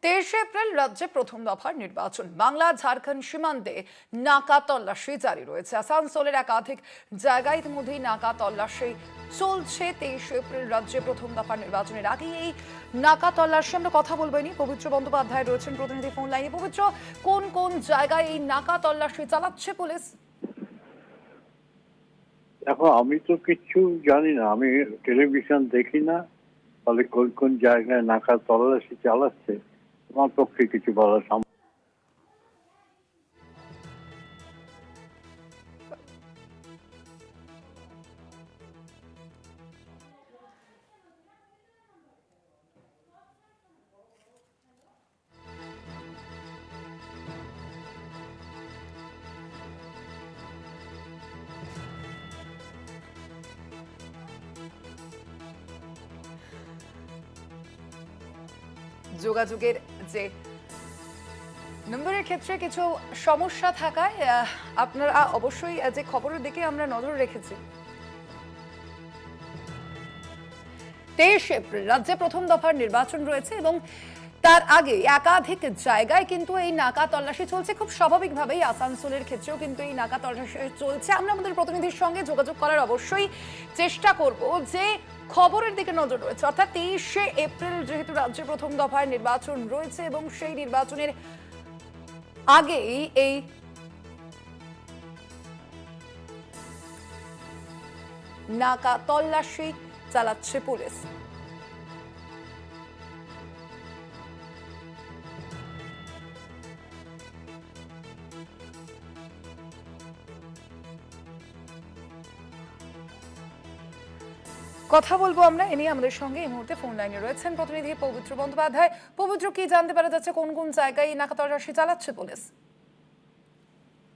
23 April রাজ্যে প্রথম দফার নির্বাচন। বাংলা ঝাড়খণ্ড সীমান্তে নাকা তল্লাশি জারি রয়েছে। আসানসোলের একাধিক জায়গায় ইতিমধ্যেই নাকা তল্লাশি চলছে। 23 এপ্রিল রাজ্যে প্রথম দফার নির্বাচনের আগে এই নাকা তল্লাশি আমরা কথা বলবো। পবিত্র বন্দ্যোপাধ্যায় রয়েছেন প্রতিনিধি ফোন লাইনে। পবিত্র, কোন কোন জায়গায় এই নাকা তল্লাশি চালাচ্ছে পুলিশ? দেখো, আমি তো কিচ্ছু জানি না, আমি টেলিভিশন দেখি না, ফলে কোন কোন জায়গায় নাকা তল্লাশি চালাচ্ছে আমার পক্ষে কিছু বলা সম্ভব। যোগাযোগের যে নম্বরের ক্ষেত্রে কিছু সমস্যা থাকায় আপনারা অবশ্যই যে খবরের দিকে আমরা নজর রেখেছি। 23 এপ্রিল রাজ্যে প্রথম দফার নির্বাচন রয়েছে এবং তার আগে একাধিক জায়গায় কিন্তু এই নাকা তল্লাশি চলছে। খুব স্বাভাবিকভাবেই আসানসোলের ক্ষেত্রেও কিন্তু এই নাকা তল্লাশি চলছে। আমরা আমাদের প্রতিনিধির সঙ্গে যোগাযোগ করার অবশ্যই চেষ্টা করব, যে খবরের দিকে নজর রয়েছে। অর্থাৎ 23 এপ্রিল যেহেতু রাজ্যে প্রথম দফার নির্বাচন রয়েছে এবং সেই নির্বাচনের আগেই এই নাকা তল্লাশি চালাচ্ছে পুলিশ। কথা বলবো আমরা এ নিয়ে। আমাদের সঙ্গে এই মুহূর্তে ফোন লাইনে রয়েছেন প্রতিনিধি পবিত্র বন্দ্যোপাধ্যায়। পবিত্র, কি জানতে পারা যাচ্ছে কোন কোন জায়গায় নাকা তল্লাশি চালাচ্ছে পুলিশ?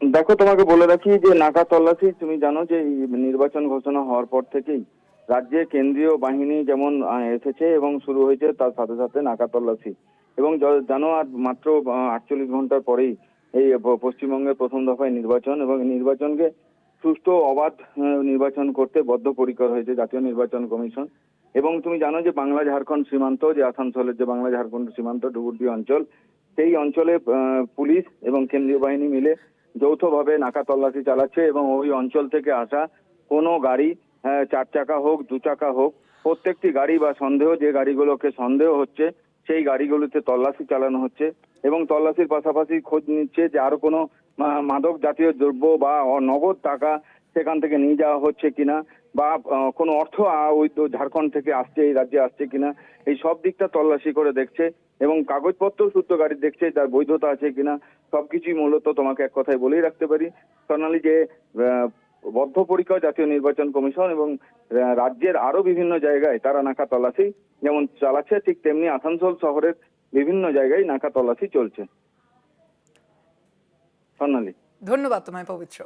দেখো, তোমাকে বলে রাখি যে নাকা তল্লাশি, তুমি জানো যে এই নির্বাচন ঘোষণা হওয়ার পর থেকেই রাজ্যে কেন্দ্রীয় বাহিনী যেমন এসেছে এবং শুরু হয়েছে, তার সাথে সাথে নাকা তল্লাশি। এবং জানো, আর মাত্র 48 ঘন্টার পরেই এই পশ্চিমবঙ্গের প্রথম দফায় নির্বাচন, এবং নির্বাচনকে সুষ্ঠু অবাধ নির্বাচন করতে বদ্ধপরিকর হয়েছে জাতীয় নির্বাচন কমিশন। এবং তুমি জানো যে বাংলা ঝাড়খণ্ড সীমান্ত, যে আসানসোলের যে বাংলা ঝাড়খণ্ড সীমান্ত ডুবুরডি অঞ্চল, সেই অঞ্চলে পুলিশ এবং কেন্দ্রীয় বাহিনী মিলে যৌথভাবে নাকা তল্লাশি চালাচ্ছে। এবং ওই অঞ্চল থেকে আসা কোনো গাড়ি, 4 চাকা হোক 2 চাকা হোক, প্রত্যেকটি গাড়ি বা যে গাড়িগুলোকে সন্দেহ হচ্ছে সেই গাড়িগুলোতে তল্লাশি চালানো হচ্ছে। এবং তল্লাশির পাশাপাশি খোঁজ নিচ্ছে যে আরো কোনো মাদক জাতীয় দ্রব্য বা নগদ টাকা সেখান থেকে নিয়ে যাওয়া হচ্ছে কিনা, বা কোনো অর্থ ওই ঝাড়খণ্ড থেকে আসছে, এই রাজ্যে আসছে কিনা, এই সব দিকটা তল্লাশি করে দেখছে। এবং কাগজপত্র সূত্র গাড়ি দেখছে, তার বৈধতা আছে কিনা, সবকিছুই মূলত তোমাকে এক কথায় বলেই রাখতে পারি সোনালী, যে বদ্ধপরিকর জাতীয় নির্বাচন কমিশন এবং রাজ্যের আরো বিভিন্ন জায়গায় তারা নাকা তল্লাশি যেমন চালাচ্ছে, ঠিক তেমনি আসানসোল শহরের বিভিন্ন জায়গায় নাকা তল্লাশি চলছে। সোনালী, ধন্যবাদ তোমায় পবিত্র।